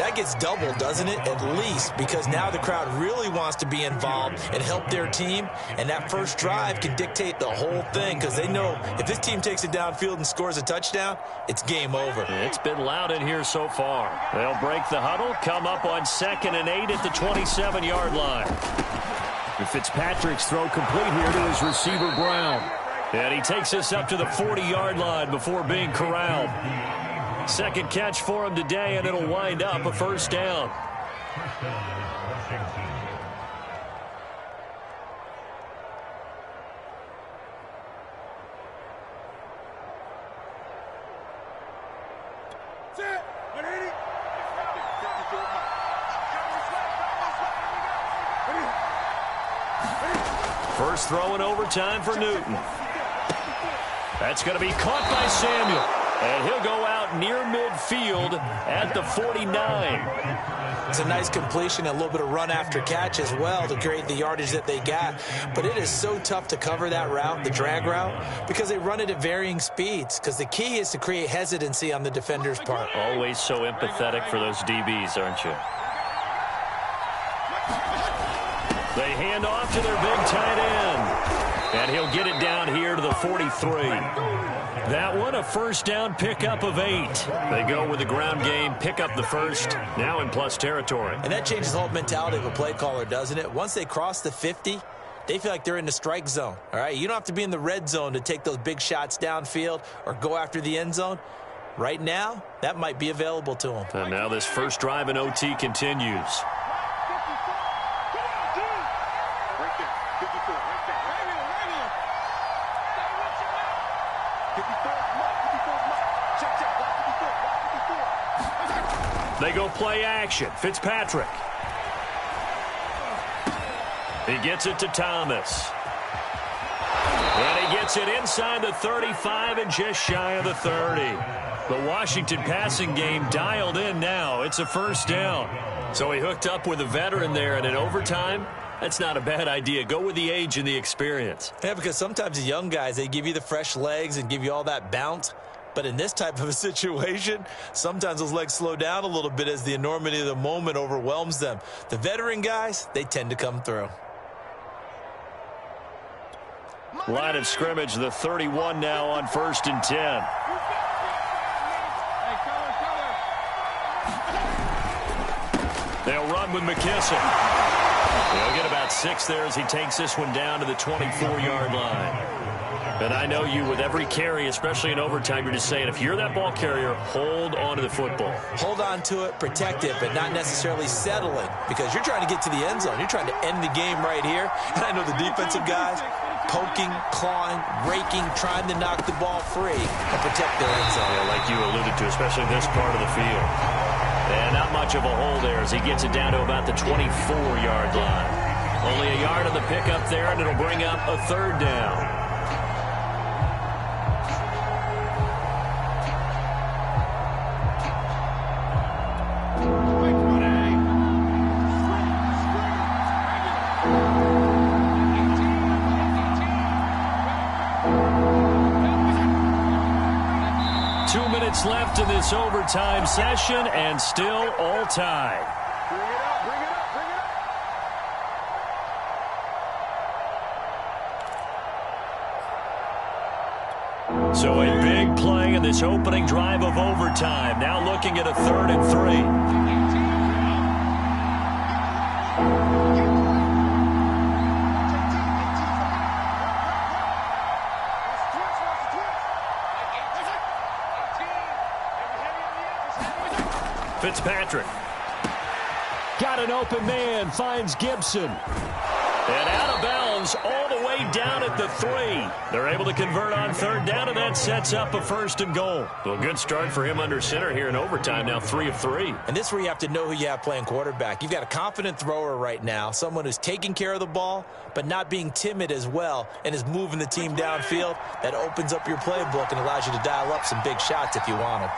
That gets doubled, doesn't it? At least, because now the crowd really wants to be involved and help their team, and that first drive can dictate the whole thing because they know if this team takes it downfield and scores a touchdown, it's game over. It's been loud in here so far. They'll break the huddle, come up on 2nd and 8 at the 27-yard line. Fitzpatrick's throw complete here to his receiver, Brown. And he takes this up to the 40-yard line before being corralled. Second catch for him today, and it'll wind up a first down. First throw in overtime for Newton. That's going to be caught by Samuel. And he'll go out near midfield at the 49. It's a nice completion, a little bit of run after catch as well to create the yardage that they got. But it is so tough to cover that route, the drag route, because they run it at varying speeds. Because the key is to create hesitancy on the defender's part. Always so empathetic for those DBs, aren't you? They hand off to their big tight end. And he'll get it down here to the 43. That one, a first down pickup of 8. They go with the ground game, pick up the first, now in plus territory. And that changes the whole mentality of a play caller, doesn't it? Once they cross the 50, they feel like they're in the strike zone. All right, you don't have to be in the red zone to take those big shots downfield or go after the end zone. Right now, that might be available to them. And now this first drive in OT continues. They go play action. Fitzpatrick. He gets it to Thomas. And he gets it inside the 35 and just shy of the 30. The Washington passing game dialed in now. It's a first down. So he hooked up with a veteran there, and in overtime, that's not a bad idea. Go with the age and the experience. Yeah, because sometimes the young guys, they give you the fresh legs and give you all that bounce. But in this type of a situation, sometimes those legs slow down a little bit as the enormity of the moment overwhelms them. The veteran guys, they tend to come through. Line of scrimmage, the 31 now on 1st and 10. They'll run with McKissick. They'll get about 6 there as he takes this one down to the 24-yard line. And I know you, with every carry, especially in overtime, you're just saying, if you're that ball carrier, hold on to the football. Hold on to it, protect it, but not necessarily settling, because you're trying to get to the end zone. You're trying to end the game right here. And I know the defensive guys, poking, clawing, raking, trying to knock the ball free and protect their end zone. Yeah, like you alluded to, especially this part of the field. And not much of a hole there as he gets it down to about the 24-yard line. Only a yard on the pickup there, and it'll bring up a third down. Left in this overtime session, and still all tied. Bring it up, bring it up, bring it up. So a big play in this opening drive of overtime. Now looking at a 3rd and 3. Fitzpatrick. Got an open man, finds Gibson. And out of bounds all the way down at the 3. They're able to convert on 3rd down, and that sets up a 1st and goal. Well, good start for him under center here in overtime, now 3 of 3. And this is where you have to know who you have playing quarterback. You've got a confident thrower right now, someone who's taking care of the ball, but not being timid as well, and is moving the team downfield. That opens up your playbook and allows you to dial up some big shots if you want them.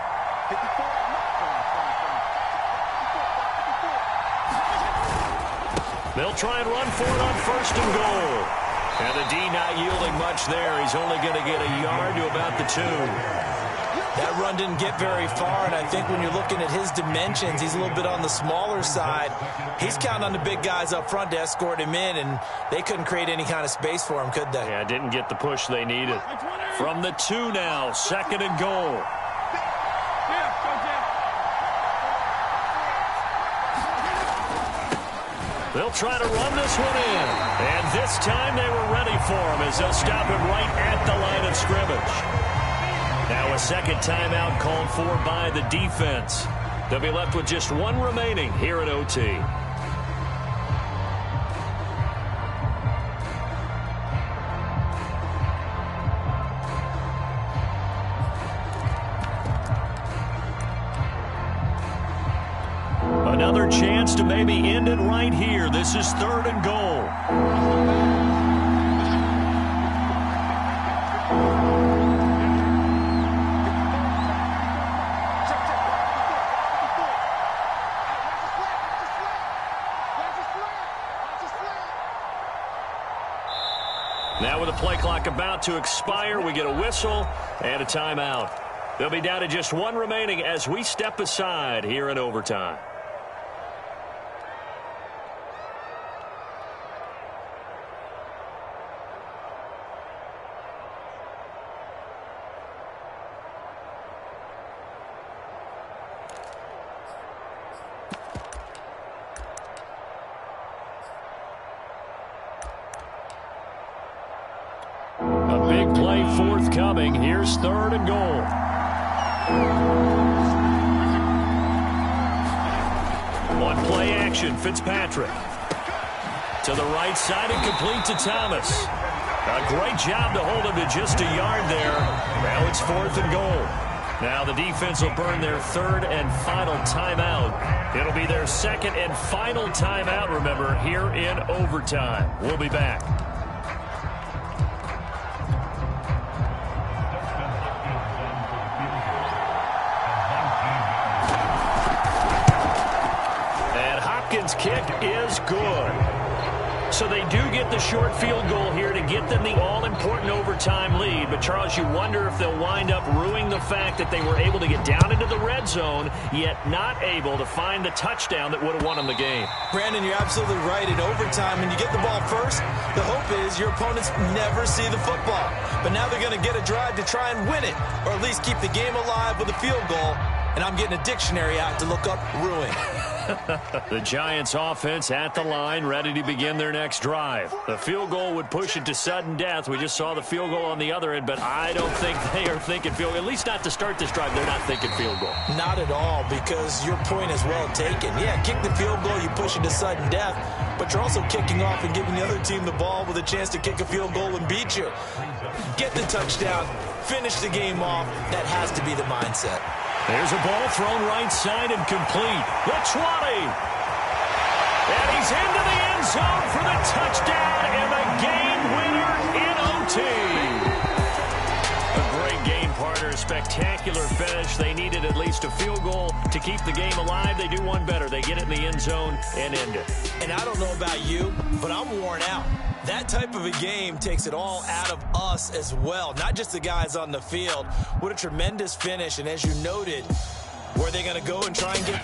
They'll try and run for it on 1st and goal. And the D not yielding much there. He's only going to get a yard to about the 2. That run didn't get very far, and I think when you're looking at his dimensions, he's a little bit on the smaller side. He's counting on the big guys up front to escort him in, and they couldn't create any kind of space for him, could they? Yeah, didn't get the push they needed. From the 2 now, 2nd and goal. They'll try to run this one in. And this time they were ready for him as they'll stop him right at the line of scrimmage. Now a second timeout called for by the defense. They'll be left with just 1 remaining here at OT. Another chance to maybe end it right here. This is 3rd and goal. Now with the play clock about to expire, we get a whistle and a timeout. They'll be down to just 1 remaining as we step aside here in overtime. A big play forthcoming. Here's 3rd and goal. One play action. Fitzpatrick to the right side and complete to Thomas. A great job to hold him to just a yard there. Now it's 4th and goal. Now the defense will burn their 3rd and final timeout. It'll be their 2nd and final timeout, remember, here in overtime. We'll be back. Kick is good. So they do get the short field goal here to get them the all-important overtime lead. But, Charles, you wonder if they'll wind up ruining the fact that they were able to get down into the red zone, yet not able to find the touchdown that would have won them the game. Brandon, you're absolutely right. In overtime, when you get the ball first, the hope is your opponents never see the football. But now they're going to get a drive to try and win it, or at least keep the game alive with a field goal. And I'm getting a dictionary out to look up ruin. The Giants offense at the line, ready to begin their next drive. The field goal would push it to sudden death. We just saw the field goal on the other end, but I don't think they are thinking field goal. At least not to start this drive. They're not thinking field goal. Not at all, because your point is well taken. Yeah, kick the field goal, you push it to sudden death, but you're also kicking off and giving the other team the ball with a chance to kick a field goal and beat you. Get the touchdown, finish the game off. That has to be the mindset. There's a ball thrown right side and complete. The 20. And he's into the end zone for the touchdown and the game winner in OT. A great game, partner. Spectacular finish. They needed at least a field goal to keep the game alive. They do one better. They get it in the end zone and end it. And I don't know about you, but I'm worn out. That type of a game takes it all out of us as well, not just the guys on the field. What a tremendous finish, and as you noted, were they going to go and try and get